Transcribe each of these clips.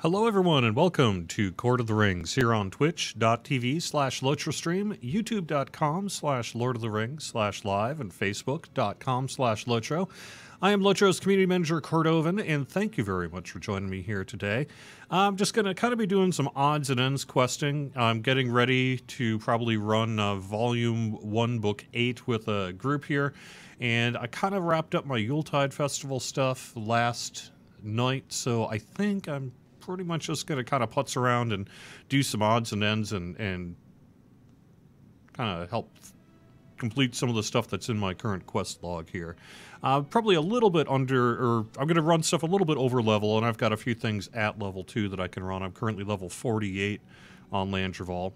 Hello everyone and welcome to Court of the Rings here on twitch.tv/LotroStream, youtube.com/Lord of the Rings/live, and facebook.com/Lotro. I am Lotro's community manager, Cordovan, and thank you very much for joining me here today. I'm just going to kind of be doing some odds and ends questing. I'm getting ready to probably run Volume 1, Book 8 with a group here, and I kind of wrapped up my Yuletide Festival stuff last night, so I think I'm pretty much just going to kind of putz around and do some odds and ends and kind of help complete some of the stuff that's in my current quest log here. Probably a little bit under, or I'm going to run stuff a little bit over level, and I've got a few things at level 2 that I can run. I'm currently level 48 on Landreval.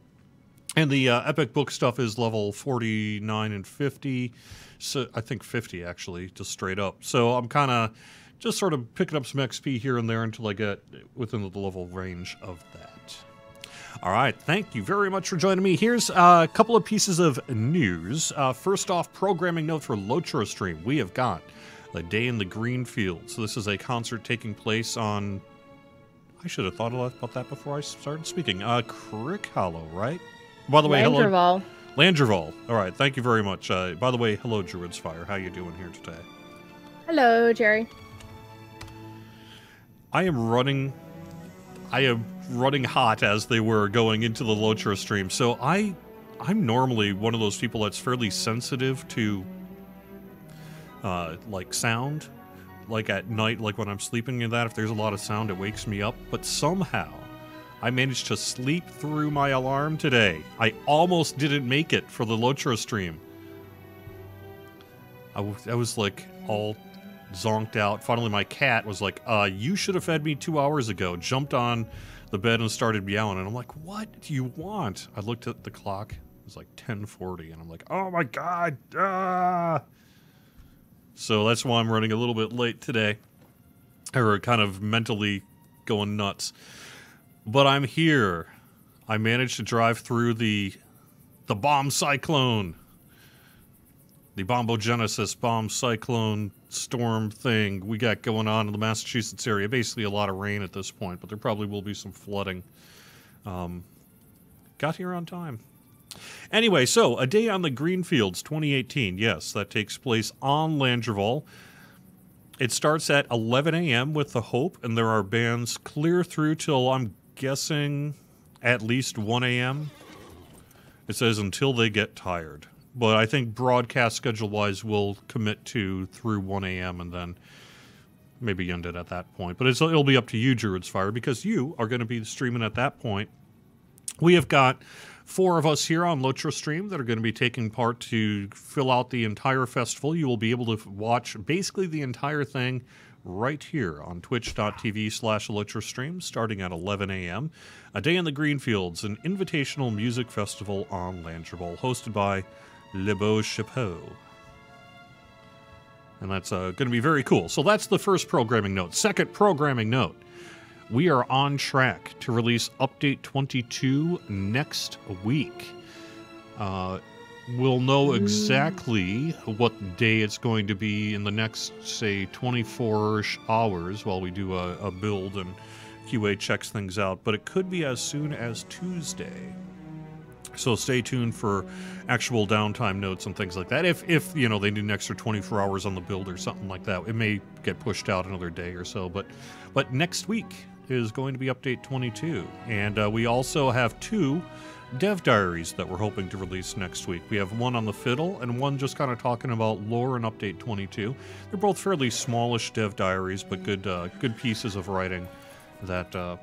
And the epic book stuff is level 49 and 50, so I think 50 actually, just straight up. So I'm kind of just sort of picking up some XP here and there until I get within the level range of that. All right, thank you very much for joining me. Here's a couple of pieces of news. First off, programming note for LotroStream. We have got A Day in the Green Fields. So this is a concert taking place on, I should have thought about that before I started speaking. Crick Hollow, right? By the way, hello. Landreval. All right, thank you very much. By the way, hello, Druid's Fire. How you doing here today? Hello, Jerry. I am running hot as they were going into the Lotro stream. So I'm normally one of those people that's fairly sensitive to like sound, like at night, like when I'm sleeping and that, if there's a lot of sound, it wakes me up. But somehow I managed to sleep through my alarm today. I almost didn't make it for the Lotro stream. I was like all zonked out. Finally, my cat was like, you should have fed me 2 hours ago. Jumped on the bed and started meowing. And I'm like, what do you want? I looked at the clock. It was like 10:40. And I'm like, oh my God. Ah! So that's why I'm running a little bit late today. Or kind of mentally going nuts. But I'm here. I managed to drive through the bomb cyclone. The Bombogenesis bomb cyclone storm thing we got going on in the Massachusetts area. Basically a lot of rain at this point, but there probably will be some flooding. Got here on time. Anyway, so A Day on the Greenfields 2018. Yes, that takes place on Landreval. It starts at 11 a.m. with the Hope, and there are bands clear through till, I'm guessing, at least 1 a.m. It says until they get tired. But I think broadcast schedule-wise we'll commit to through 1 a.m. and then maybe end it at that point. But it'll be up to you, Druid's Fire, because you are going to be streaming at that point. We have got 4 of us here on LotroStream that are going to be taking part to fill out the entire festival. You will be able to watch basically the entire thing right here on twitch.tv/LotroStream starting at 11 a.m. A Day in the Greenfields, an invitational music festival on Landreval, hosted by Le Beau Chapeau. And that's going to be very cool. So that's the first programming note. Second programming note. We are on track to release Update 22 next week. We'll know exactly what day it's going to be in the next, say, 24-ish hours while we do a build and QA checks things out. But it could be as soon as Tuesday. So stay tuned for actual downtime notes and things like that. If you know, they need an extra 24 hours on the build or something like that, it may get pushed out another day or so. But next week is going to be Update 22. And we also have 2 dev diaries that we're hoping to release next week. We have one on the fiddle and one just kind of talking about lore and Update 22. They're both fairly smallish dev diaries, but good pieces of writing that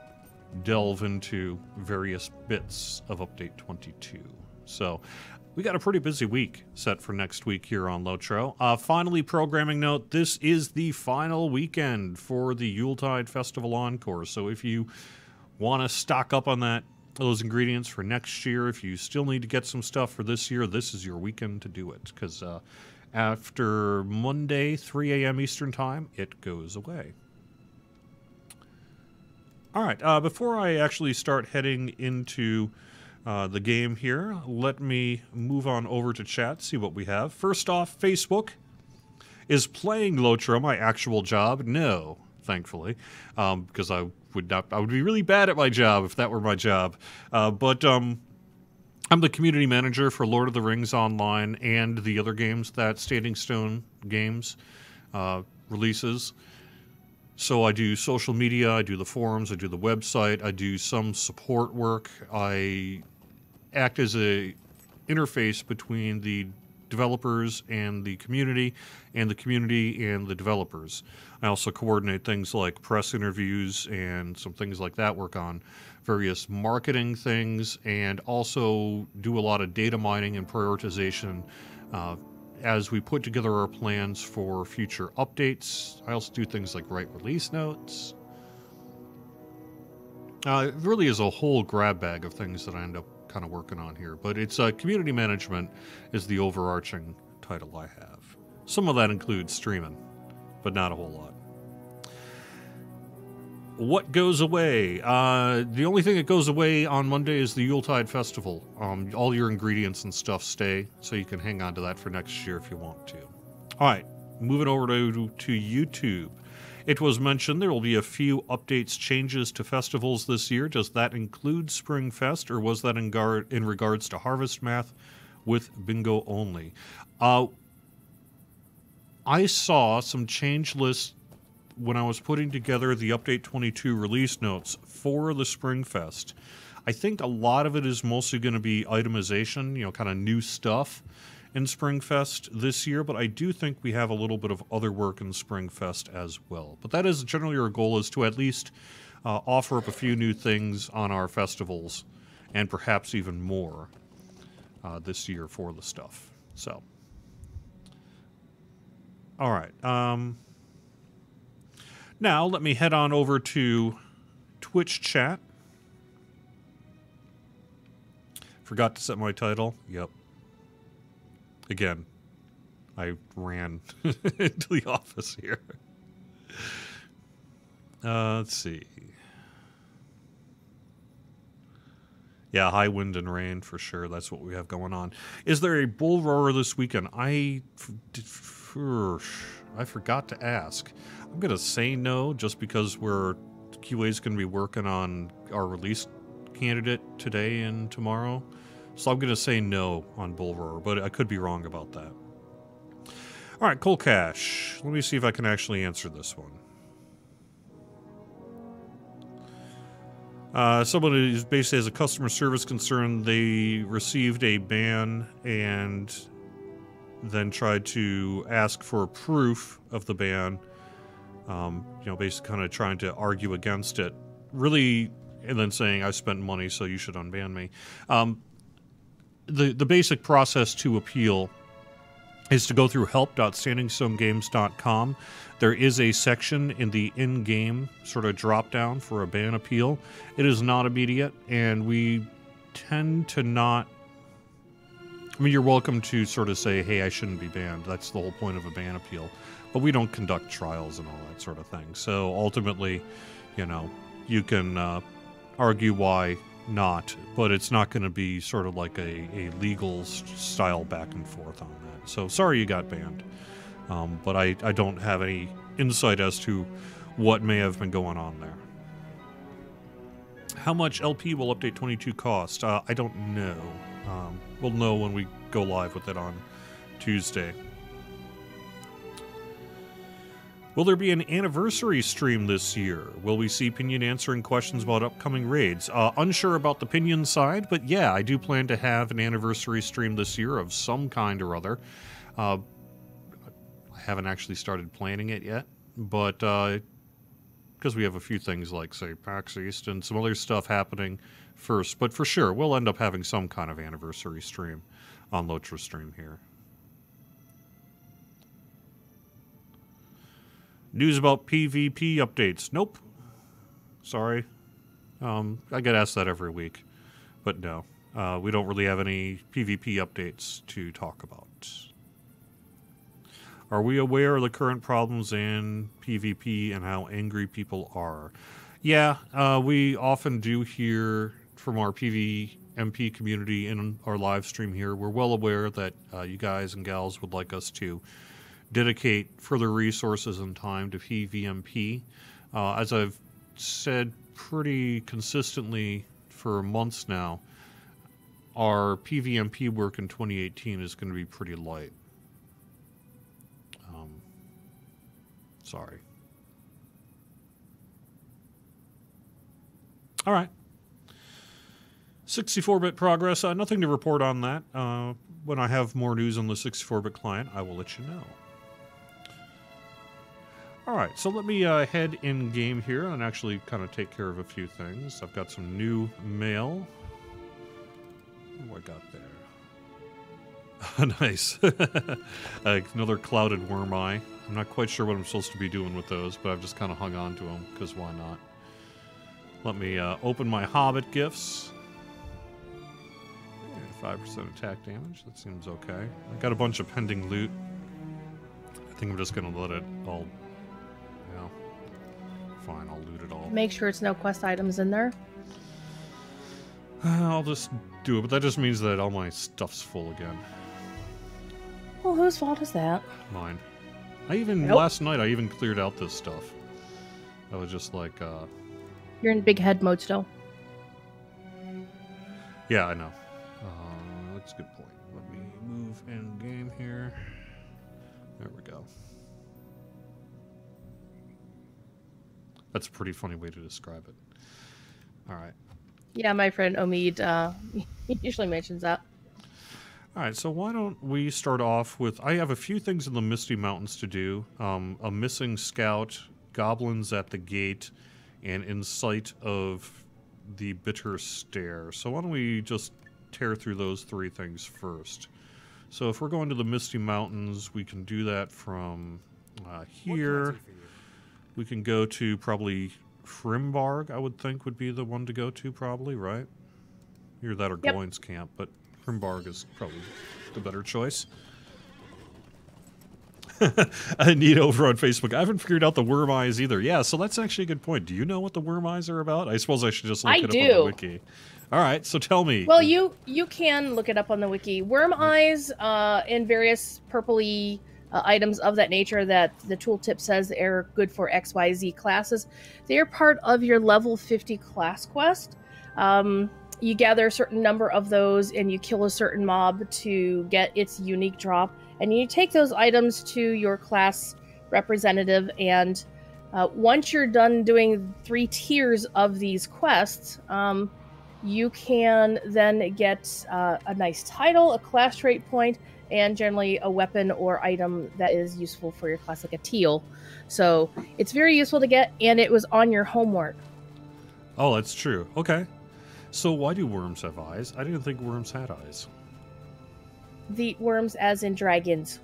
delve into various bits of Update 22. So we got a pretty busy week set for next week here on Lotro. Finally, programming note, this is the final weekend for the Yuletide Festival Encore. So if you want to stock up on those ingredients for next year, if you still need to get some stuff for this year, this is your weekend to do it. Because after Monday, 3 a.m. Eastern Time, it goes away. All right, before I actually start heading into the game here, let me move on over to chat, see what we have. First off, Facebook. Is playing Lotro my actual job? No, thankfully, because I I would be really bad at my job if that were my job. But I'm the community manager for Lord of the Rings Online and the other games that Standing Stone Games releases. So I do social media, I do the forums, I do the website, I do some support work. I act as a interface between the developers and the community and the developers. I also coordinate things like press interviews and some things like that, work on various marketing things, and also do a lot of data mining and prioritization as we put together our plans for future updates. I also do things like write release notes. It really is a whole grab bag of things that I end up kind of working on here, but it's community management is the overarching title I have. Some of that includes streaming, but not a whole lot. What goes away? The only thing that goes away on Monday is the Yuletide Festival. All your ingredients and stuff stay, so you can hang on to that for next year if you want to. All right, moving over to YouTube. It was mentioned there will be a few updates, changes to festivals this year. Does that include Spring Fest, or was that in regards to Harvest Math with Bingo only? I saw some change lists when I was putting together the Update 22 release notes for the Spring Fest. I think a lot of it is mostly going to be itemization, kind of new stuff in Spring Fest this year, but I do think we have a little bit of other work in Spring Fest as well. But that is generally our goal, is to at least offer up a few new things on our festivals, and perhaps even more this year for the stuff. So, all right. Now, let me head on over to Twitch chat. Forgot to set my title. Yep. Again, I ran into the office here. Let's see. Yeah, high wind and rain for sure. That's what we have going on. Is there a bull roarer this weekend? I forgot to ask. I'm going to say no, just because QA is going to be working on our release candidate today and tomorrow. So I'm going to say no on bull roarer, but I could be wrong about that. All right, Coal Cash. Let me see if I can actually answer this one. Someone who basically has a customer service concern. They received a ban and then tried to ask for proof of the ban. Basically kind of trying to argue against it. Really, and then saying, I spent money, so you should unban me. The basic process to appeal is to go through help.standingstonegames.com. There is a section in the in-game sort of drop-down for a ban appeal. It is not immediate, and we tend to not... I mean, you're welcome to sort of say, hey, I shouldn't be banned. That's the whole point of a ban appeal. But we don't conduct trials and all that sort of thing. So ultimately, you can argue why not, but it's not going to be sort of like a legal style back and forth on that. So sorry you got banned. But I don't have any insight as to what may have been going on there. How much LP will Update 22 cost? I don't know. We'll know when we go live with it on Tuesday. Will there be an anniversary stream this year? Will we see Pinion answering questions about upcoming raids? Unsure about the Pinion side, but yeah, I do plan to have an anniversary stream this year of some kind or other. I haven't actually started planning it yet, but because we have a few things like, say, PAX East and some other stuff happening first. But for sure, we'll end up having some kind of anniversary stream on Lotra Stream here. News about PvP updates. Nope. Sorry. I get asked that every week. But no. We don't really have any PvP updates to talk about. Are we aware of the current problems in PvP and how angry people are? Yeah, we often do hear from our PVMP community in our live stream here. We're well aware that you guys and gals would like us to dedicate further resources and time to PVMP. As I've said pretty consistently for months now, our PVMP work in 2018 is going to be pretty light. Sorry. All right. 64-bit progress. Nothing to report on that. When I have more news on the 64-bit client, I will let you know. All right, so let me head in game here and actually kind of take care of a few things. I've got some new mail. What do I got there? Nice. Another clouded worm eye. I'm not quite sure what I'm supposed to be doing with those, but I've just kind of hung on to them, because why not? Let me open my Hobbit gifts. 5% attack damage. That seems okay. I've got a bunch of pending loot. I think I'm just going to let it all... Yeah. Fine, I'll loot it all. Make sure it's no quest items in there. I'll just do it, but that just means that all my stuff's full again. Well, whose fault is that? Mine. Last night, I even cleared out this stuff. I was just like, You're in big head mode still. Yeah, I know. That's a good point. Let me move in game here. There we go. That's a pretty funny way to describe it. All right. Yeah, my friend Omid usually mentions that. All right, so why don't we start off with... I have a few things in the Misty Mountains to do. A missing scout, goblins at the gate, and in sight of the bitter stare. So why don't we just tear through those three things first. So if we're going to the Misty Mountains, we can do that from here. We can go to probably Frimbarg, I would think would be the one to go to probably, right? Either that or Goins Camp, but Frimbarg is probably the better choice. I need over on Facebook. I haven't figured out the worm eyes either. Yeah, so that's actually a good point. Do you know what the worm eyes are about? I suppose I should just look it up on the wiki. All right, so tell me. Well, you can look it up on the wiki. Worm eyes in various purpley items of that nature that the tooltip says are good for XYZ classes. They are part of your level 50 class quest. You gather a certain number of those and you kill a certain mob to get its unique drop. And you take those items to your class representative, and once you're done doing 3 tiers of these quests, you can then get a nice title, a class trait point, and generally a weapon or item that is useful for your class, like a teal. So it's very useful to get, and it was on your homework. Oh, that's true. Okay. So why do worms have eyes? I didn't think worms had eyes. The worms as in dragons.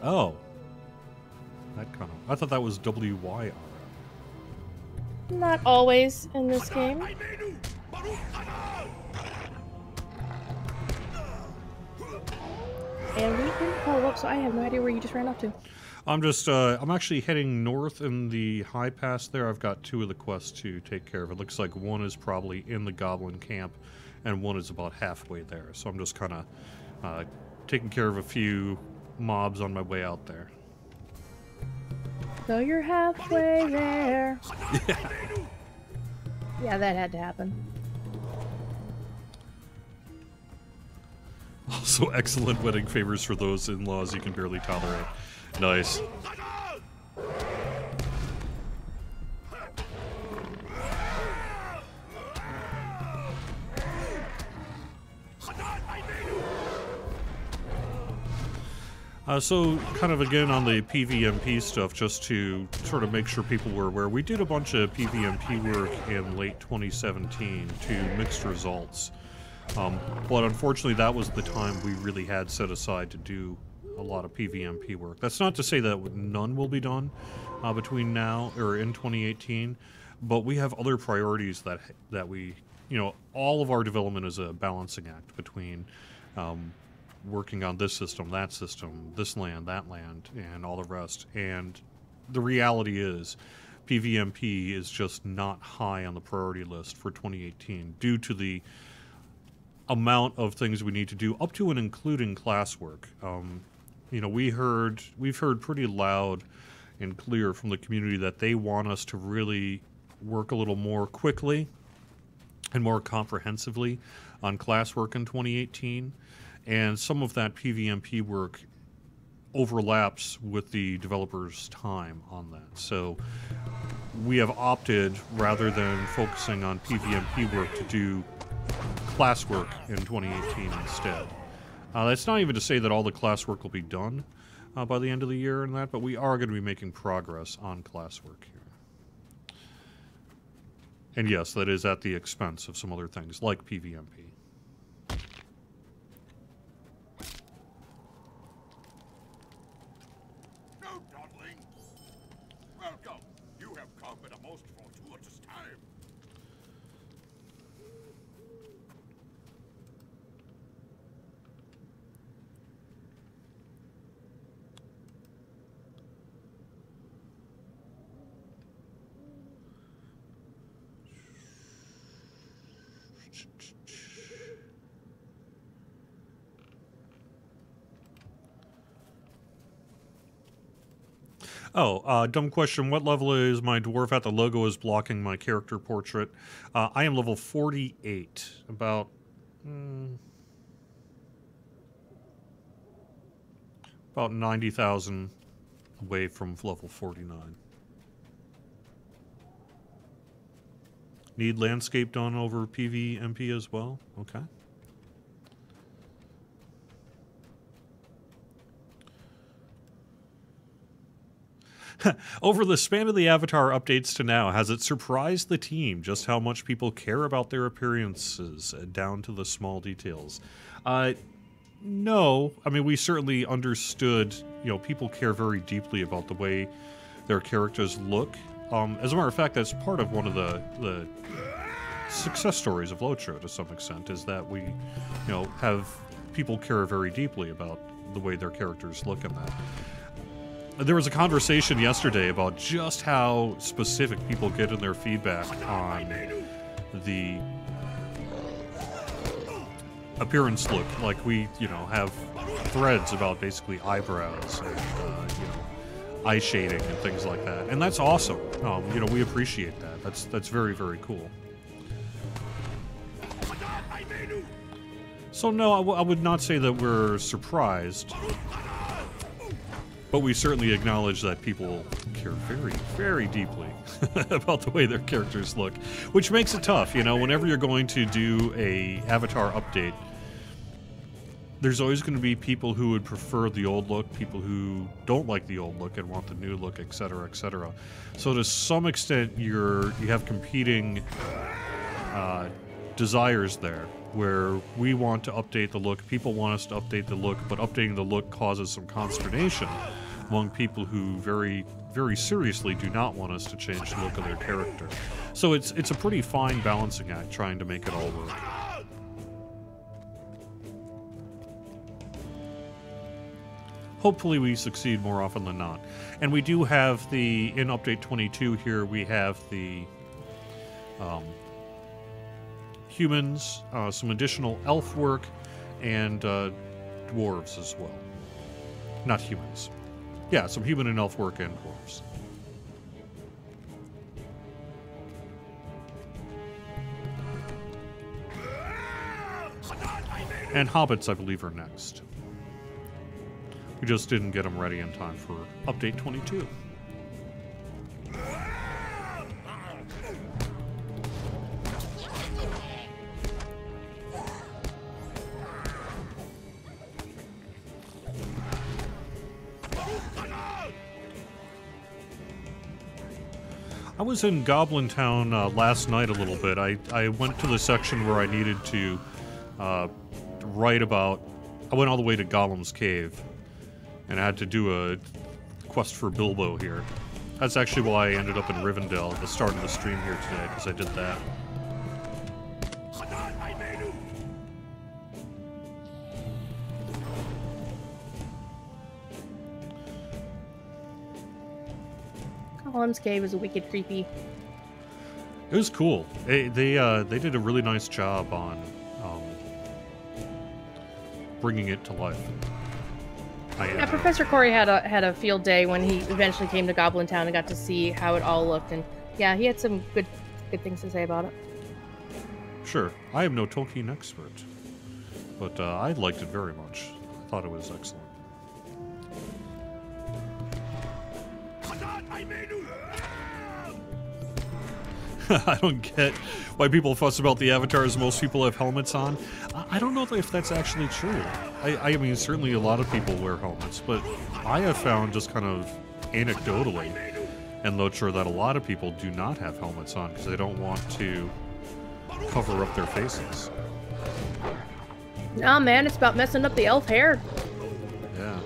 Oh. That kind of... I thought that was W-Y-R. Not always in this game. And we didn't follow up, so I have no idea where you just ran up to. I'm just, I'm actually heading north in the high pass there. I've got 2 of the quests to take care of. It looks like one is probably in the Goblin Camp, and one is about halfway there. So I'm just kind of taking care of a few mobs on my way out there. So you're halfway there. Yeah. Yeah, that had to happen. Also, excellent wedding favors for those in-laws you can barely tolerate. Nice. So, kind of again on the PVMP stuff, just to sort of make sure people were aware, we did a bunch of PVMP work in late 2017 to mixed results. But unfortunately, that was the time we really had set aside to do a lot of PVMP work. That's not to say that none will be done between now or in 2018, but we have other priorities that we, you know, all of our development is a balancing act between working on this system, this land, that land, and all the rest. And the reality is, PVMP is just not high on the priority list for 2018 due to the amount of things we need to do, up to and including classwork. You know, we've heard pretty loud and clear from the community that they want us to really work a little more quickly and more comprehensively on classwork in 2018, and some of that PVMP work overlaps with the developer's time on that. So we have opted, rather than focusing on PVMP work, to do classwork in 2018 instead. That's not even to say that all the classwork will be done by the end of the year and that, but we are going to be making progress on classwork here. And yes, that is at the expense of some other things, like PVMP. No, Dodling. Welcome. You have come at a most fortuitous time. Oh, dumb question. What level is my dwarf at? The logo is blocking my character portrait. I am level 48. About 90,000 away from level 49. Need landscape done over PVMP as well? Okay. Over the span of the Avatar updates to now, has it surprised the team just how much people care about their appearances, down to the small details? No. I mean, we certainly understood, you know, people care very deeply about the way their characters look. As a matter of fact, that's part of one of the success stories of LOTRO to some extent, is that we, you know, have people care very deeply about the way their characters look in that. There was a conversation yesterday about just how specific people get in their feedback on the appearance look. Like, we, you know, have threads about basically eyebrows and, you know, eye shading and things like that. And that's awesome. You know, we appreciate that. That's very, very cool. So no, I would not say that we're surprised. But we certainly acknowledge that people care very, very deeply about the way their characters look, which makes it tough, you know, whenever you're going to do a Avatar update, there's always going to be people who would prefer the old look, people who don't like the old look and want the new look, etc., etc. So to some extent, you have competing desires there, where we want to update the look, people want us to update the look, but updating the look causes some consternation among people who very, very seriously do not want us to change the look of their character. So it's a pretty fine balancing act trying to make it all work. Hopefully we succeed more often than not. And we do have in Update 22 here, we have the humans, some additional elf work, and dwarves as well. Not humans. Yeah, some human and elf work and dwarves. And hobbits, I believe, are next. We just didn't get them ready in time for Update 22. I was in Goblin Town last night a little bit. I went to the section where I needed to write about... I went all the way to Gollum's Cave, and I had to do a quest for Bilbo here. That's actually why I ended up in Rivendell at the start of the stream here today, because I did that. Gollum's Cave is a wicked creepy. It was cool. They did a really nice job on bringing it to life. Yeah, Professor Corey had a field day when he eventually came to Goblin Town and got to see how it all looked, and Yeah, he had some good things to say about it. Sure, I am no Tolkien expert, but I liked it very much. I thought it was excellent. I don't get why people fuss about the avatars. Most people have helmets on. I don't know if that's actually true. I mean, certainly a lot of people wear helmets, but I have found just kind of anecdotally and LOTRO that a lot of people do not have helmets on because they don't want to cover up their faces. Nah, man, it's about messing up the elf hair. Yeah.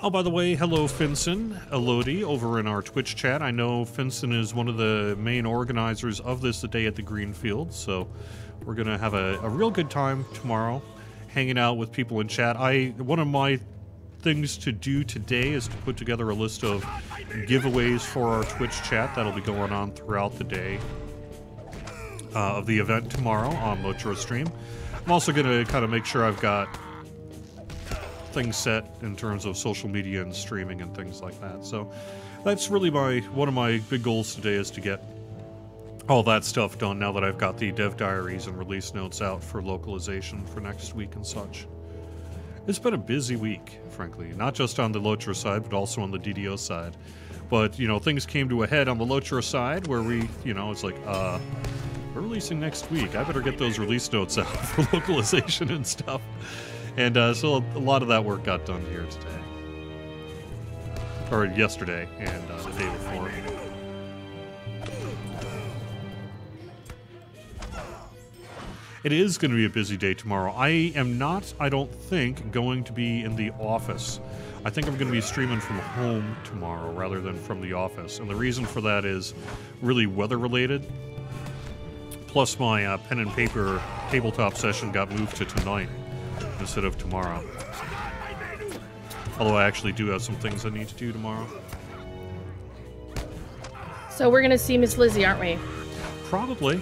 Oh, by the way, hello, FinCEN, Elodie, over in our Twitch chat. I know FinCEN is one of the main organizers of this Day at the Greenfield, so we're going to have a real good time tomorrow, hanging out with people in chat. One of my things to do today is to put together a list of giveaways for our Twitch chat that'll be going on throughout the day of the event tomorrow on LOTRO stream. I'm also going to kind of make sure I've got things set in terms of social media and streaming and things like that. So that's really one of my big goals today, is to get all that stuff done now that I've got the dev diaries and release notes out for localization for next week and such. It's been a busy week, frankly, not just on the LOTRO side, but also on the DDO side. But, you know, things came to a head on the LOTRO side where we, you know, it's like, we're releasing next week. I better get those release notes out for localization and stuff. And so a lot of that work got done here today. Or yesterday and the day before. It is going to be a busy day tomorrow. I am not, I don't think, going to be in the office. I think I'm going to be streaming from home tomorrow rather than from the office. And the reason for that is really weather-related. Plus my pen and paper tabletop session got moved to tonight instead of tomorrow. Although I actually do have some things I need to do tomorrow. So we're gonna see Miss Lizzie, aren't we? Probably.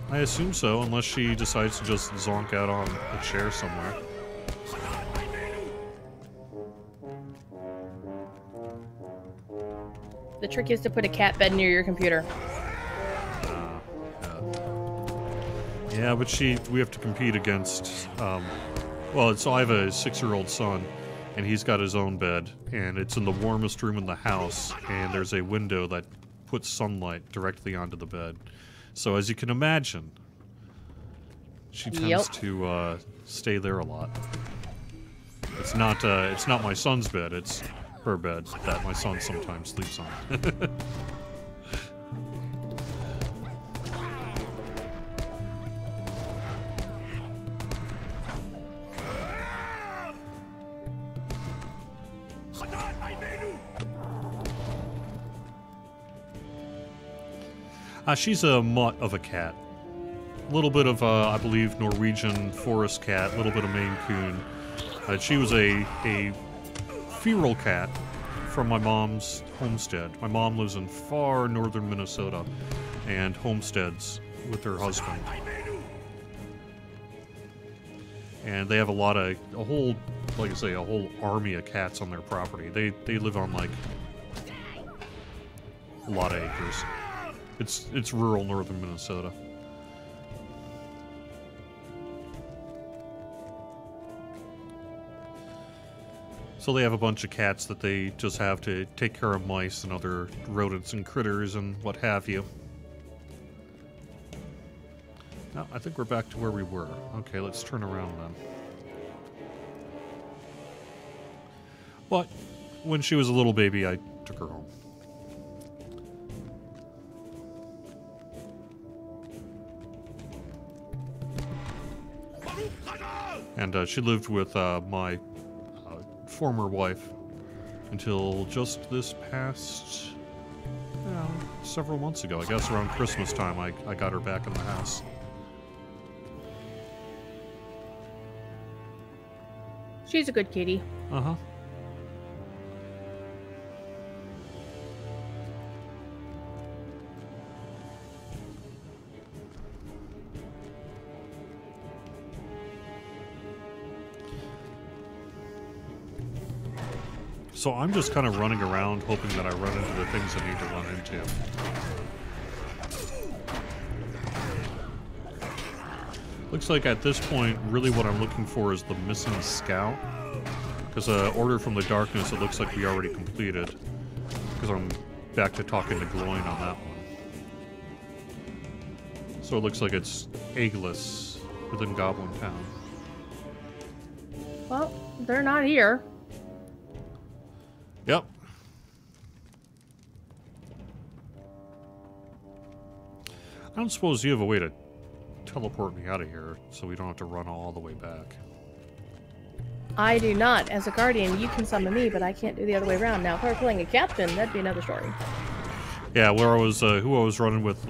I assume so, unless she decides to just zonk out on a chair somewhere. The trick is to put a cat bed near your computer. Yeah, but we have to compete against, well, so I have a 6-year-old son, and he's got his own bed, and it's in the warmest room in the house, and there's a window that puts sunlight directly onto the bed. So as you can imagine, she tends to stay there a lot. It's not my son's bed, it's her bed that my son sometimes sleeps on. She's a mutt of a cat. A little bit of, I believe, Norwegian forest cat, a little bit of Maine Coon. She was a feral cat from my mom's homestead. My mom lives in far northern Minnesota and homesteads with her husband. And they have a whole army of cats on their property. They live on, like, a lot of acres. It's rural northern Minnesota. So they have a bunch of cats that they just have to take care of mice and other rodents and critters and what have you. Now, I think we're back to where we were. Okay, let's turn around then. But when she was a little baby, I took her home. And she lived with my former wife until just this past, several months ago. I guess around Christmas time I got her back in the house. She's a good kitty. Uh-huh. So I'm just kind of running around hoping that I run into the things I need to run into. Looks like at this point, really what I'm looking for is the missing scout. Because Order from the Darkness, it looks like we already completed. Because I'm back to talking to Gloin on that one. So it looks like it's eggless within Goblin Town. Well, they're not here. Yep. I don't suppose you have a way to teleport me out of here so we don't have to run all the way back. I do not. As a guardian, you can summon me, but I can't do the other way around. Now, if I were playing a captain, that'd be another story. Yeah, where I was, who I was running with,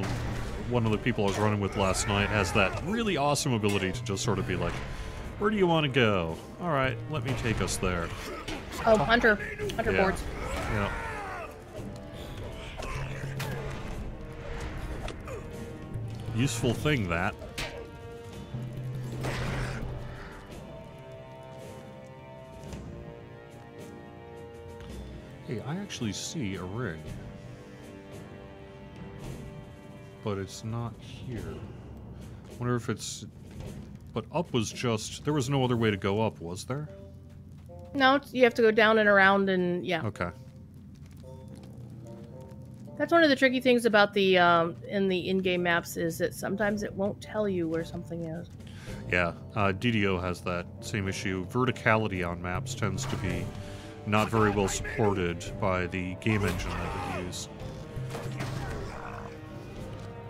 one of the people I was running with last night has that really awesome ability to just sort of be like, where do you want to go? All right, let me take us there. Oh, Hunter Yeah. boards. Yeah. Useful thing, that. Hey, I actually see a rig. But it's not here. Wonder if it's... But up was just... There was no other way to go up, was there? No, you have to go down and around and, yeah. Okay. That's one of the tricky things about the, in the in-game maps is that sometimes it won't tell you where something is. Yeah, DDO has that same issue. Verticality on maps tends to be not very well supported by the game engine that we use.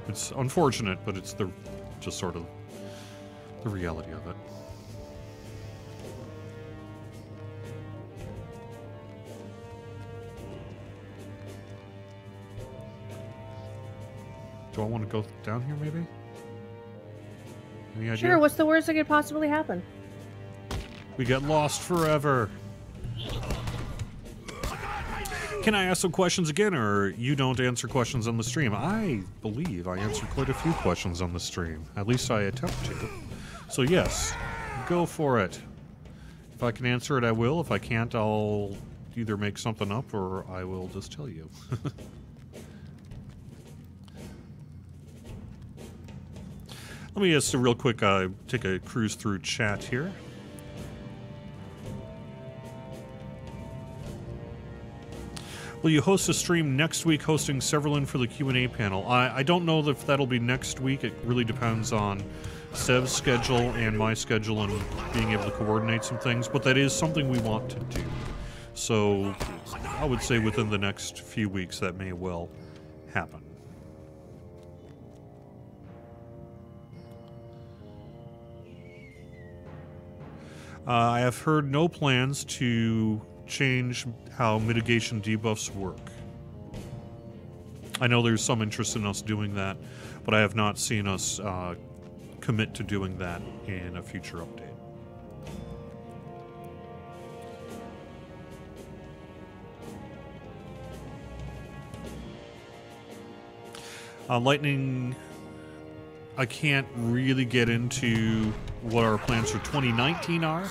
It's unfortunate, but it's the just sort of the reality of it. Do I want to go down here, maybe? Any idea? Sure, what's the worst that could possibly happen? We get lost forever. Can I ask some questions again, or you don't answer questions on the stream? I believe I answered quite a few questions on the stream. At least I attempt to. So yes, go for it. If I can answer it, I will. If I can't, I'll either make something up or I will just tell you. Let me just real quick take a cruise through chat here. Will you host a stream next week, hosting several in for the Q&A panel? I don't know if that'll be next week. It really depends on Sev's schedule and my schedule and being able to coordinate some things, but that is something we want to do. So I would say within the next few weeks that may well happen. I have heard no plans to change how mitigation debuffs work. I know there's some interest in us doing that, but I have not seen us commit to doing that in a future update. Lightning, I can't really get into what our plans for 2019 are.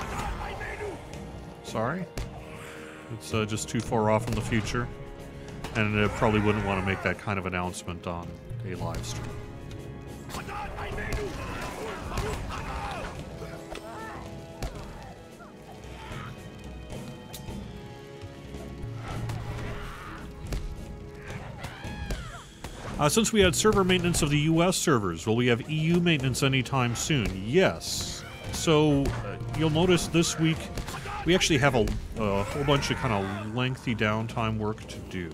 Sorry. It's just too far off in the future. And I probably wouldn't want to make that kind of announcement on a live stream. Since we had server maintenance of the US servers, will we have EU maintenance anytime soon? Yes. So you'll notice this week we actually have a whole bunch of kind of lengthy downtime work to do.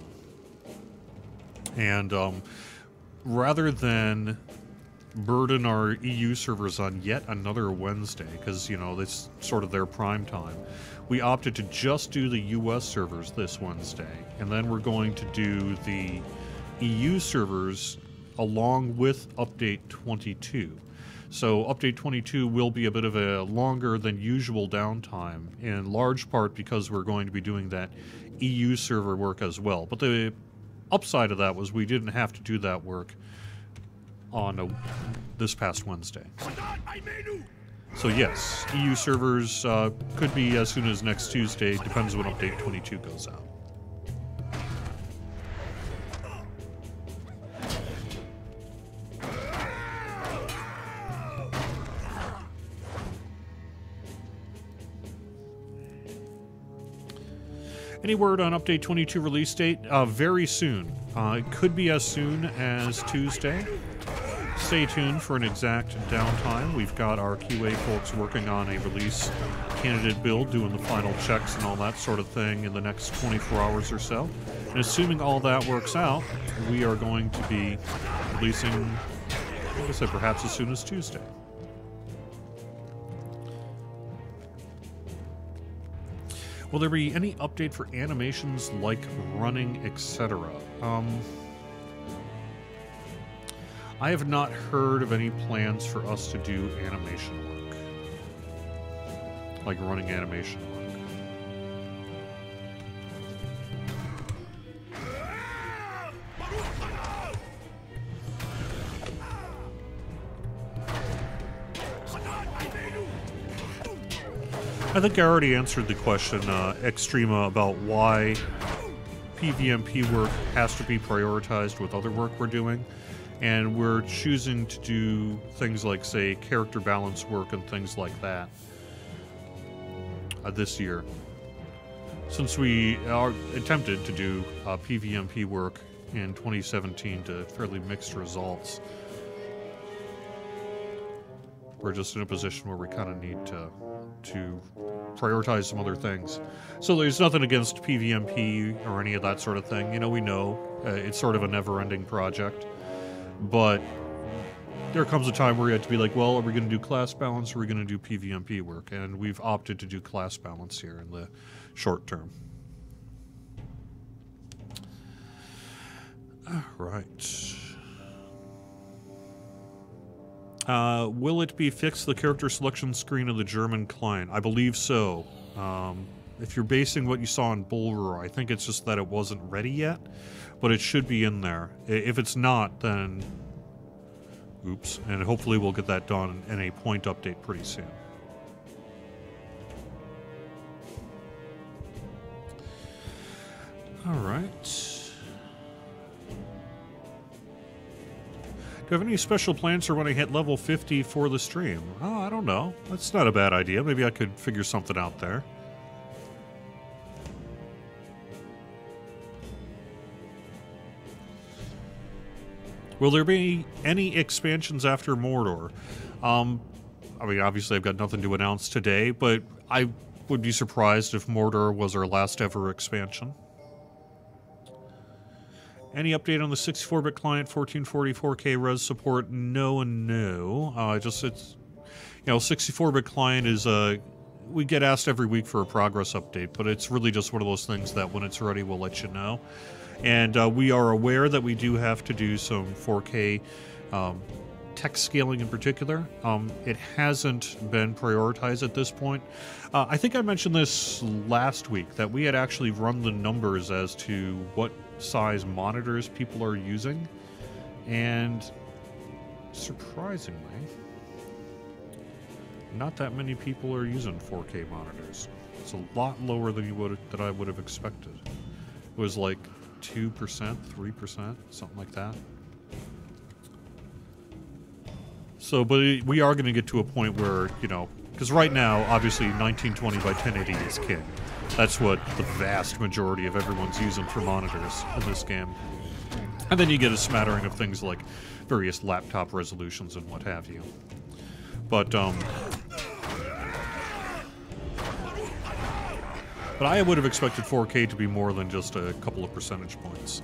And rather than burden our EU servers on yet another Wednesday, because, you know, it's sort of their prime time, we opted to just do the US servers this Wednesday. And then we're going to do the EU servers along with Update 22. So Update 22 will be a bit of a longer than usual downtime, in large part because we're going to be doing that EU server work as well. But the upside of that was we didn't have to do that work on this past Wednesday. So yes, EU servers could be as soon as next Tuesday, depends when update 22 goes out. Any word on update 22 release date? Very soon. It could be as soon as Tuesday. Stay tuned for an exact downtime. We've got our QA folks working on a release candidate build, doing the final checks and all that sort of thing in the next 24 hours or so. And assuming all that works out, we are going to be releasing, like I said, perhaps as soon as Tuesday. Will there be any update for animations like running, etc.? I have not heard of any plans for us to do animation work. Like running animation work. I think I already answered the question, Extrema, about why PVMP work has to be prioritized with other work we're doing. And we're choosing to do things like, say, character balance work and things like that this year. Since we are attempted to do PVMP work in 2017 to fairly mixed results, we're just in a position where we kind of need to prioritize some other things. So there's nothing against PVMP or any of that sort of thing. You know, we know it's sort of a never-ending project. But there comes a time where you have to be like, well, are we going to do class balance or are we going to do PVMP work? And we've opted to do class balance here in the short term. All right. Will it be fixed, the character selection screen of the German client? I believe so. If you're basing what you saw in Bull, I think it's just that it wasn't ready yet, but it should be in there. If it's not, then oops, and hopefully we'll get that done in a point update pretty soon. All right. Do you have any special plans for when I hit level 50 for the stream? Oh, I don't know. That's not a bad idea. Maybe I could figure something out there. Will there be any expansions after Mordor? I mean, obviously I've got nothing to announce today, but I would be surprised if Mordor was our last ever expansion. Any update on the 64-bit client 1444K res support? No and no. It's, you know, 64-bit client is, we get asked every week for a progress update, but it's really just one of those things that when it's ready, we'll let you know. And we are aware that we do have to do some 4K text scaling in particular. It hasn't been prioritized at this point. I think I mentioned this last week, that we had actually run the numbers as to what size monitors people are using, and surprisingly, not that many people are using 4K monitors. It's a lot lower than I would have expected. It was like 2%, 3%, something like that. So, but we are going to get to a point where, you know, because right now, obviously, 1920 by 1080 is king. That's what the vast majority of everyone's using for monitors in this game. And then you get a smattering of things like various laptop resolutions and what have you. But I would have expected 4K to be more than just a couple of percentage points.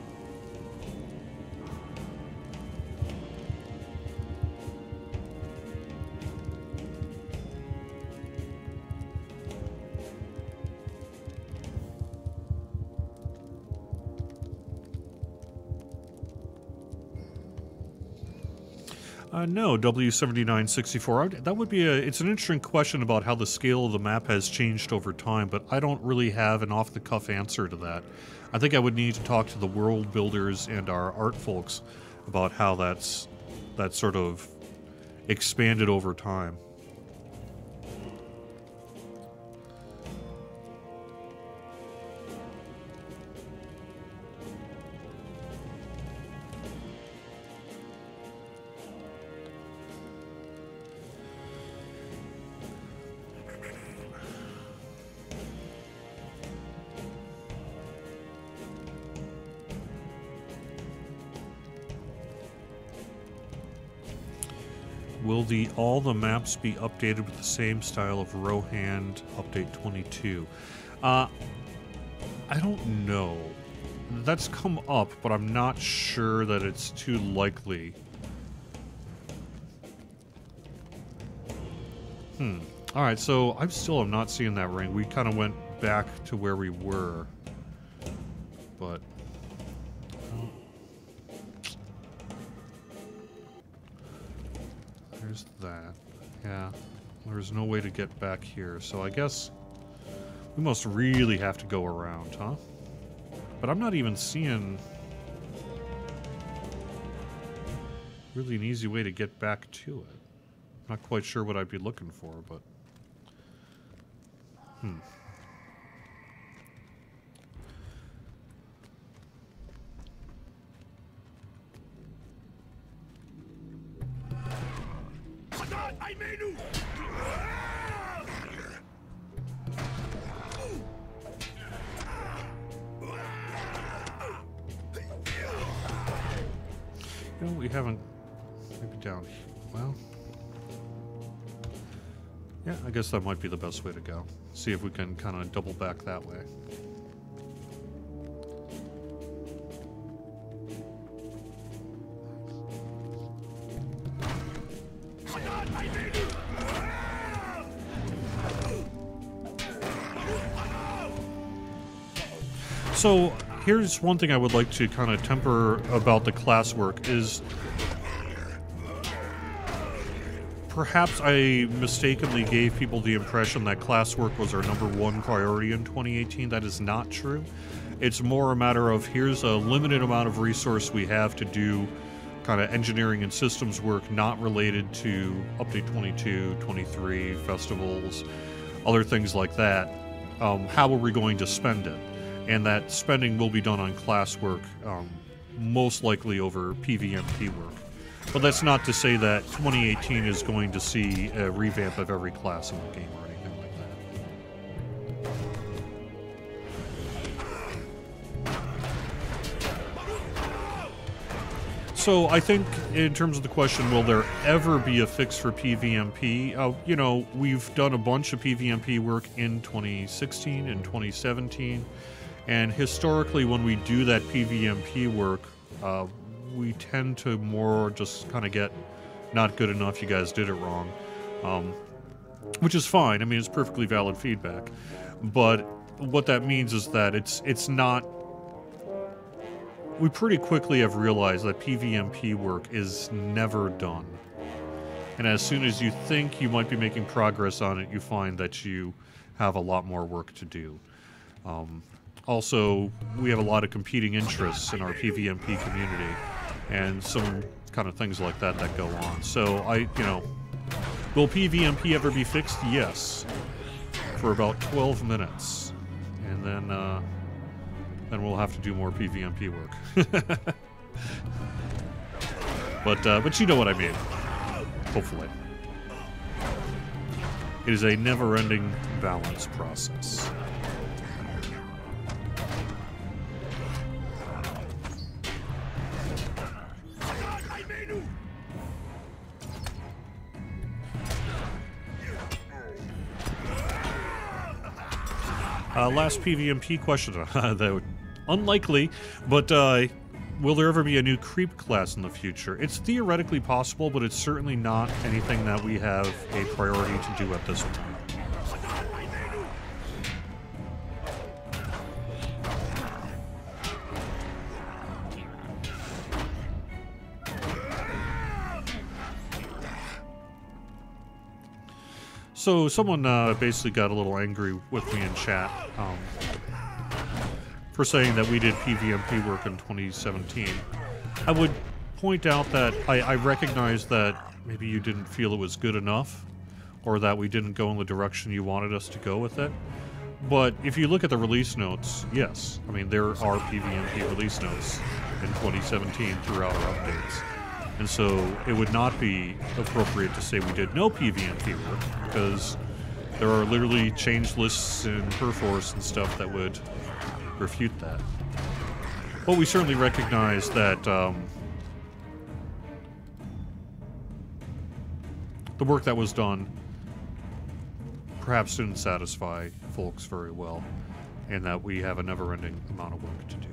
No, W7964. That would be it's an interesting question about how the scale of the map has changed over time, but I don't really have an off-the-cuff answer to that. I think I would need to talk to the world builders and our art folks about how that's sort of expanded over time. Will all the maps be updated with the same style of Rohand update 22? I don't know. That's come up, but I'm not sure that it's too likely. Alright, so I still am not seeing that ring. We kind of went back to where we were. But... there's that. Yeah. There's no way to get back here, so I guess we must really have to go around, huh? But I'm not even seeing really an easy way to get back to it. Not quite sure what I'd be looking for, but... No, we haven't... maybe down here. Well... yeah, I guess that might be the best way to go. See if we can kind of double back that way. So, here's one thing I would like to kind of temper about the classwork is... perhaps I mistakenly gave people the impression that classwork was our #1 priority in 2018. That is not true. It's more a matter of here's a limited amount of resource we have to do kind of engineering and systems work not related to Update 22, 23, festivals, other things like that. How are we going to spend it? And that spending will be done on classwork, most likely over PVMP work. But that's not to say that 2018 is going to see a revamp of every class in the game or anything like that. So I think in terms of the question, will there ever be a fix for PVMP? You know, we've done a bunch of PVMP work in 2016 and 2017. And historically, when we do that PVMP work, we tend to more just kind of get not good enough, you guys did it wrong, which is fine. I mean, it's perfectly valid feedback. But what that means is that it's not... we pretty quickly have realized that PVMP work is never done. And as soon as you think you might be making progress on it, you find that you have a lot more work to do. Also, we have a lot of competing interests in our PVMP community, and some kind of things like that that go on. So, will PVMP ever be fixed? Yes. For about 12 minutes. And then we'll have to do more PVMP work. But you know what I mean. Hopefully. It is a never-ending balance process. Last PVMP question. That would unlikely, but will there ever be a new creep class in the future? It's theoretically possible, but it's certainly not anything that we have a priority to do at this point. So someone basically got a little angry with me in chat for saying that we did PVMP work in 2017. I would point out that I recognize that maybe you didn't feel it was good enough, or that we didn't go in the direction you wanted us to go with it. But if you look at the release notes, yes. I mean, there are PVMP release notes in 2017 throughout our updates. And so it would not be appropriate to say we did no PVMP work, because there are literally change lists in Perforce and stuff that would refute that. But we certainly recognize that the work that was done perhaps didn't satisfy folks very well, and that we have a never-ending amount of work to do.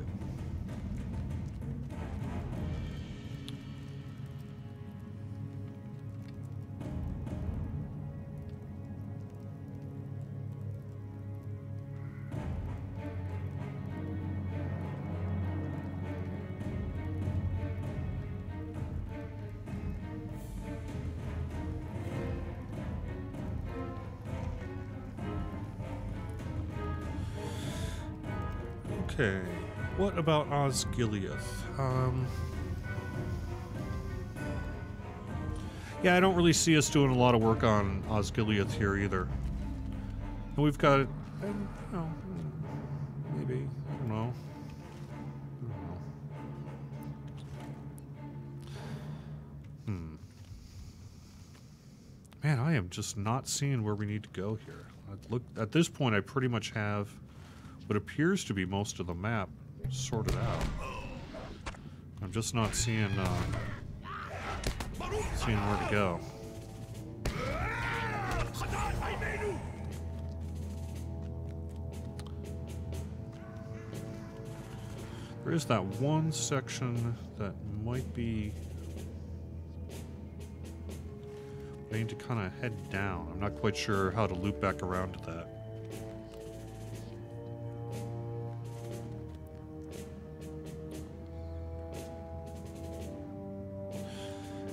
Okay, what about Osgiliath? Yeah, I don't really see us doing a lot of work on Osgiliath here either. And we've got, I don't know, maybe, I don't know. Man, I am just not seeing where we need to go here. At this point, I pretty much have what appears to be most of the map sorted out. I'm just not seeing where to go. There is that one section that might be... I need to kind of head down. I'm not quite sure how to loop back around to that.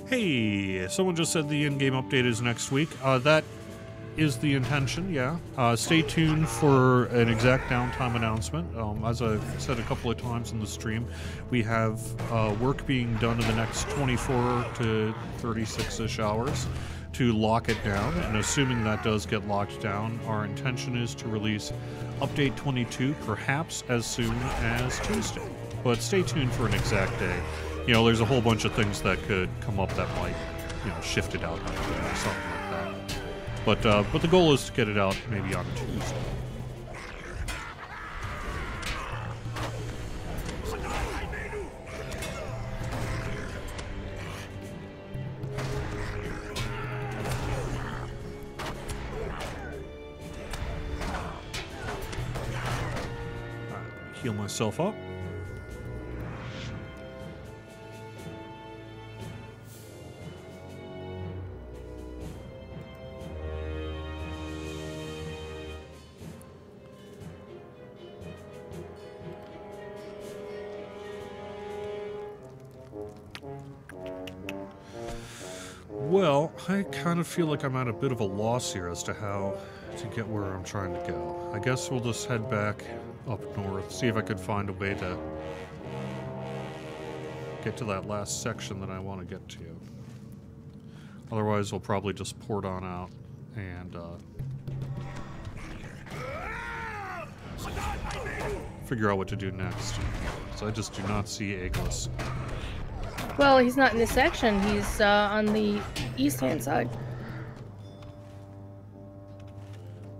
Hey, someone just said the in-game update is next week. That is the intention, yeah. Stay tuned for an exact downtime announcement. As I've said a couple of times in the stream, we have work being done in the next 24 to 36-ish hours to lock it down, and assuming that does get locked down, our intention is to release update 22 perhaps as soon as Tuesday. But stay tuned for an exact day. You know, there's a whole bunch of things that could come up that might, you know, shift it out or something like that. But the goal is to get it out maybe on Tuesday. Heal myself up. Well, I kind of feel like I'm at a bit of a loss here as to how to get where I'm trying to go. I guess we'll just head back up north, see if I could find a way to get to that last section that I want to get to. Otherwise, we'll probably just port on out and figure out what to do next. So I just do not see Aegis. Well, he's not in this section. He's on the east-hand side.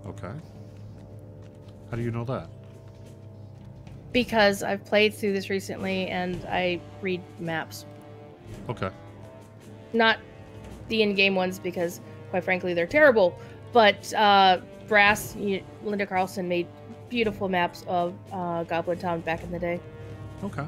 Okay. How do you know that? Because I've played through this recently, and I read maps. Okay. Not the in-game ones, because, quite frankly, they're terrible. But Brass, Linda Carlson made beautiful maps of Goblin Town back in the day. Okay.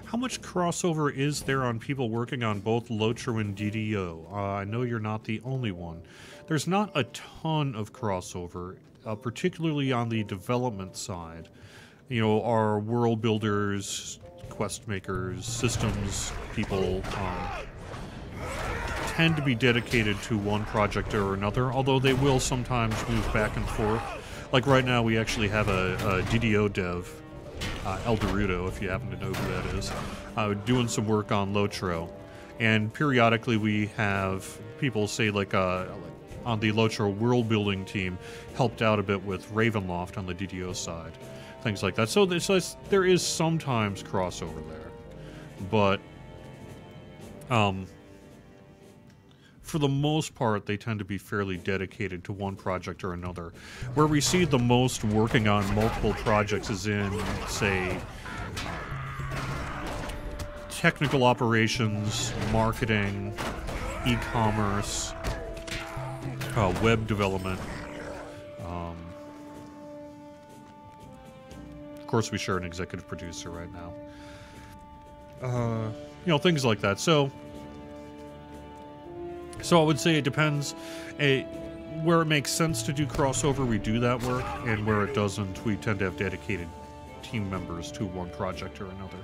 How much crossover is there on people working on both Lotro and DDO? I know you're not the only one. There's not a ton of crossover, particularly on the development side. You know, our world builders, quest makers, systems people tend to be dedicated to one project or another, although they will sometimes move back and forth. Like right now, we actually have a DDO dev, Eldorudo, if you happen to know who that is, doing some work on Lotro. And periodically we have people say, like on the Lotro world building team, helped out a bit with Ravenloft on the DDO side. Things like that. So there is sometimes crossover there. But for the most part, they tend to be fairly dedicated to one project or another. Where we see the most working on multiple projects is in, say, technical operations, marketing, e-commerce, web development. Of course, we share an executive producer right now. You know, things like that. So I would say it depends. Where it makes sense to do crossover, we do that work, and where it doesn't, we tend to have dedicated team members to one project or another.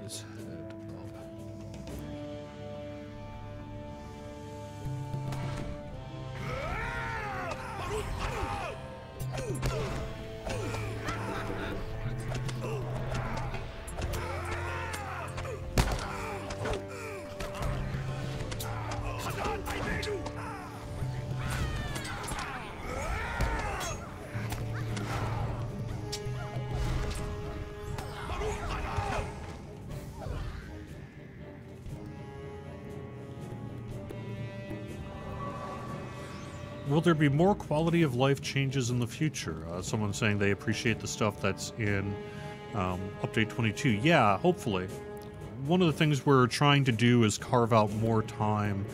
Let's head up. Will there be more quality of life changes in the future? Someone saying they appreciate the stuff that's in Update 22. Yeah, hopefully. One of the things we're trying to do is carve out more time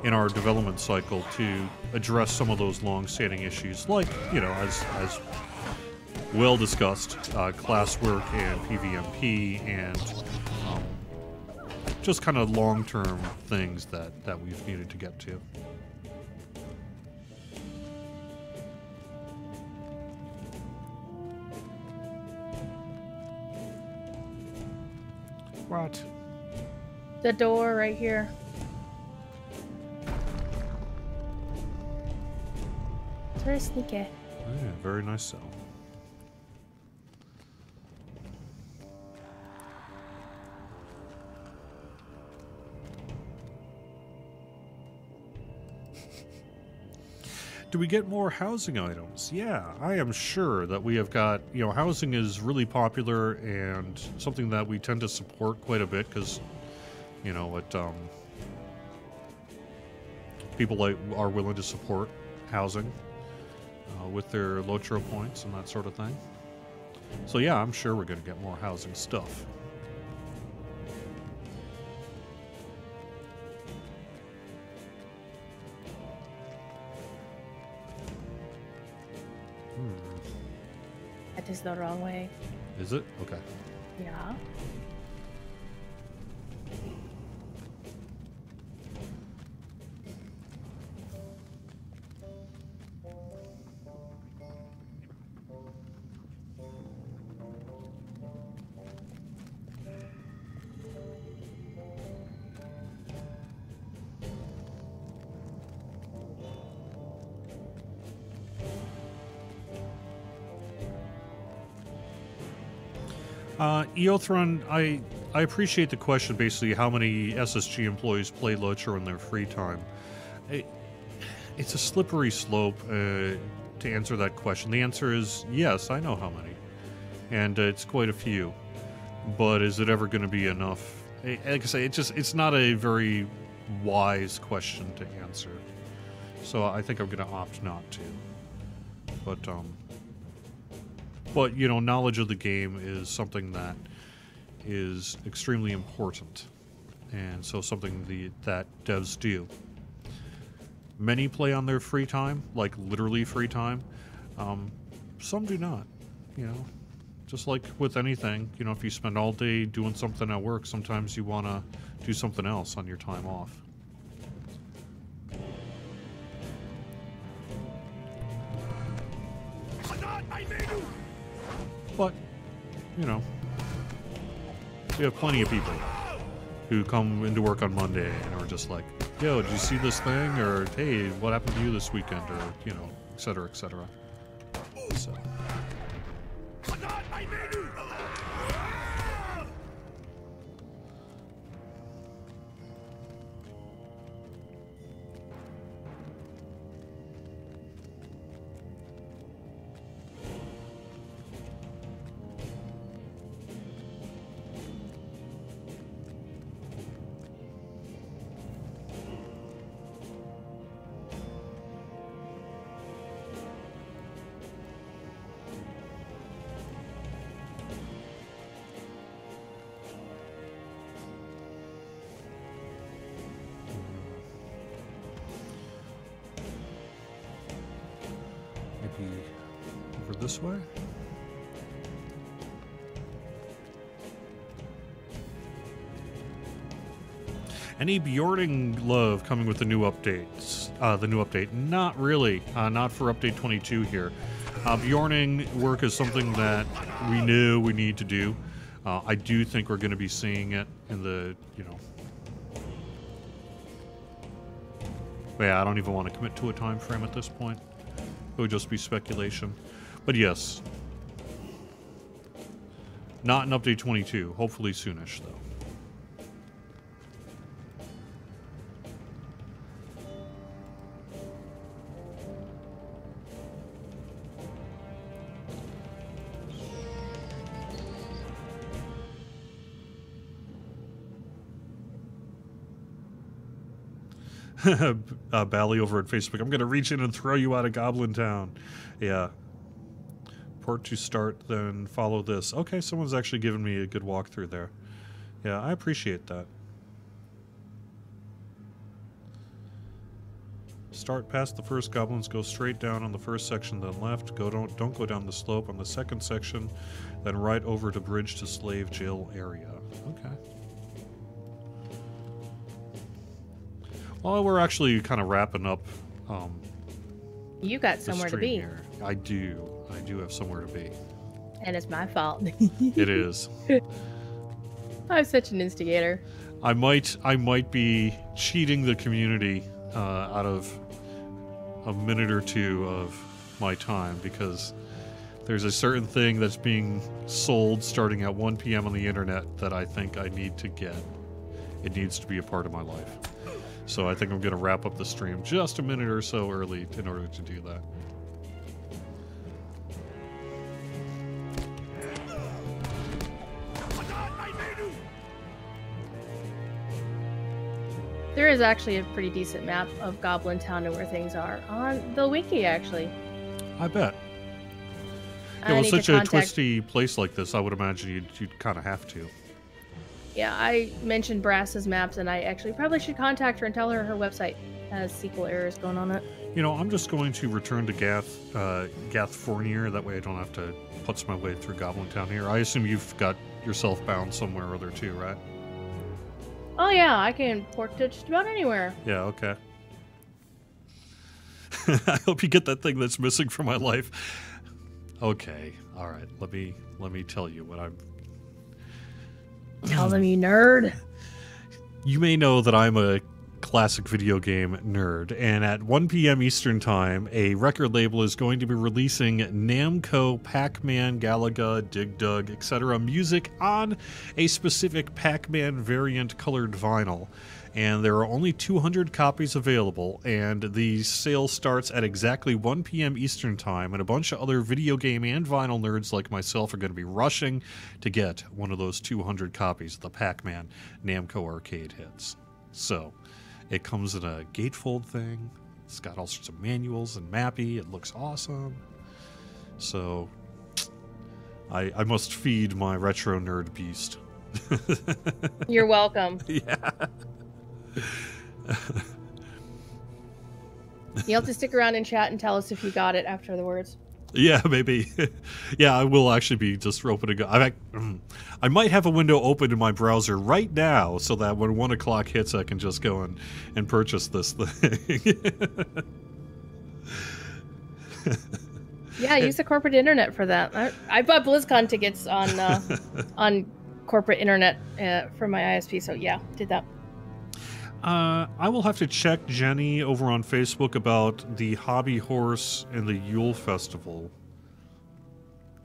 in our development cycle to address some of those long-standing issues, like, you know, as well discussed, classwork and PVMP and just kind of long-term things that we've needed to get to. What? The door right here. It's very sneaky. Yeah, very nice cell. Do we get more housing items? Yeah, I am sure that we have got, you know, housing is really popular and something that we tend to support quite a bit because, you know, it, people are willing to support housing with their Lotro points and that sort of thing. So yeah, I'm sure we're going to get more housing stuff. That is the wrong way. Is it? Okay. Yeah. Eothron, I appreciate the question, basically, how many SSG employees play Lotro in their free time. It's a slippery slope to answer that question. The answer is yes, I know how many. And it's quite a few. But is it ever going to be enough? Like I say, it's not a very wise question to answer. So I think I'm going to opt not to. But, you know, knowledge of the game is something that is extremely important, and so something that devs do. Many play on their free time, like literally free time. Some do not, you know. Just like with anything, you know, if you spend all day doing something at work, sometimes you want to do something else on your time off. But, you know, we have plenty of people who come into work on Monday and are just like, yo, did you see this thing? Or, hey, what happened to you this weekend? Or, you know, et cetera, et cetera. So. Over this way? Any Bjorning love coming with the new updates? The new update? Not really. Not for update 22 here. Bjorning work is something that we know we need to do. I do think we're going to be seeing it in the, you know... Yeah, I don't even want to commit to a time frame at this point. It would just be speculation. But yes. Not in update 22. Hopefully soonish, though. Bally over at Facebook. I'm going to reach in and throw you out of Goblin Town. Yeah. Port to start, then follow this. Okay, someone's actually given me a good walkthrough there. Yeah, I appreciate that. Start past the first goblins, go straight down on the first section, then left. Don't go down the slope on the second section, then right over to bridge to slave jail area. Okay. Well, we're actually kind of wrapping up. You got somewhere to be. Here. I do have somewhere to be. And it's my fault. It is. I'm such an instigator. I might be cheating the community out of a minute or two of my time because there's a certain thing that's being sold starting at 1 p.m. on the internet that I think I need to get. It needs to be a part of my life. So I think I'm going to wrap up the stream just a minute or so early in order to do that. There is actually a pretty decent map of Goblin Town and where things are on the wiki, actually. I bet. Yeah, with such a twisty place like this, I would imagine you'd kind of have to. Yeah, I mentioned Brass's maps, and I actually probably should contact her and tell her her website has SQL errors going on it. You know, I'm just going to return to Gath Fournier. That way I don't have to putz my way through Goblin Town here. I assume you've got yourself bound somewhere or other too, right? Oh yeah, I can port to just about anywhere. Yeah, okay. I hope you get that thing that's missing from my life. Okay, all right. Let me tell you what I'm... Tell them, you nerd. You may know that I'm a classic video game nerd, and at 1 p.m. Eastern Time, a record label is going to be releasing Namco, Pac-Man, Galaga, Dig Dug, etc. music on a specific Pac-Man variant colored vinyl. And there are only 200 copies available, and the sale starts at exactly 1 p.m. Eastern Time, and a bunch of other video game and vinyl nerds like myself are going to be rushing to get one of those 200 copies of the Pac-Man Namco arcade hits. So, it comes in a gatefold thing, it's got all sorts of manuals and mappy, it looks awesome. So, I must feed my retro nerd beast. You're welcome. Yeah. You'll have to stick around and chat and tell us if you got it after the words. Yeah, maybe. Yeah, I will actually be just opening. I might have a window open in my browser right now so that when 1 o'clock hits, I can just go and purchase this thing. Yeah, use the corporate internet for that. I bought BlizzCon tickets on corporate internet for my ISP, so yeah, did that. I will have to check Jenny over on Facebook about the Hobby Horse and the Yule Festival.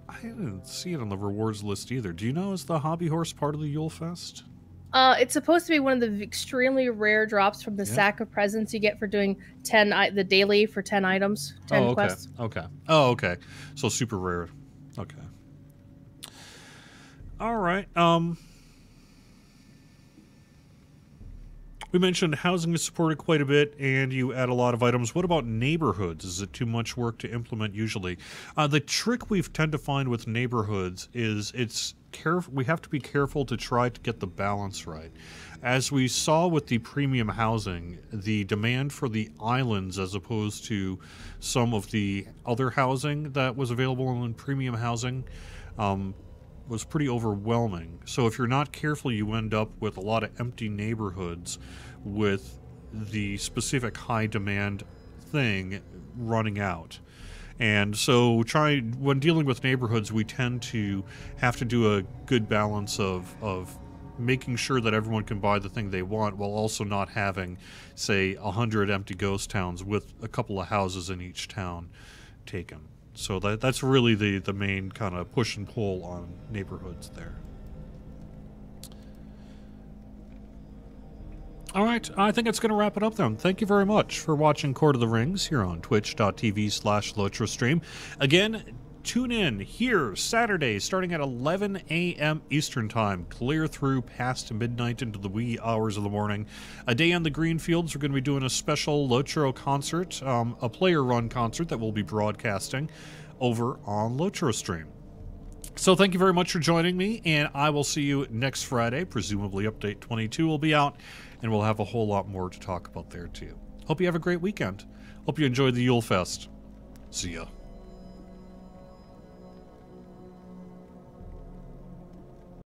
I didn't see it on the rewards list either. Do you know, is the Hobby Horse part of the Yule Fest? It's supposed to be one of the extremely rare drops from the sack of presents you get for doing the daily for 10 items, 10 quests. Okay. Oh, okay. So super rare. Okay. All right. We mentioned housing is supported quite a bit, and you add a lot of items. What about neighborhoods? Is it too much work to implement usually? The trick we've tend to find with neighborhoods is we have to be careful to try to get the balance right. As we saw with the premium housing, the demand for the islands as opposed to some of the other housing that was available in premium housing was pretty overwhelming. So if you're not careful, you end up with a lot of empty neighborhoods with the specific high demand thing running out. And so when dealing with neighborhoods, we tend to have to do a good balance of making sure that everyone can buy the thing they want while also not having, say, 100 empty ghost towns with a couple of houses in each town taken. So that's really the main kind of push and pull on neighborhoods there. All right, I think it's going to wrap it up then. Thank you very much for watching Court of the Rings here on twitch.tv/LotraStream. Again, tune in here Saturday starting at 11 a.m. Eastern Time, clear through past midnight into the wee hours of the morning. A day on the green fields, we're going to be doing a special Lotro concert, a player-run concert that we'll be broadcasting over on LotraStream. So thank you very much for joining me, and I will see you next Friday. Presumably Update 22 will be out, and we'll have a whole lot more to talk about there too. Hope you have a great weekend. Hope you enjoyed the Yule Fest. See ya.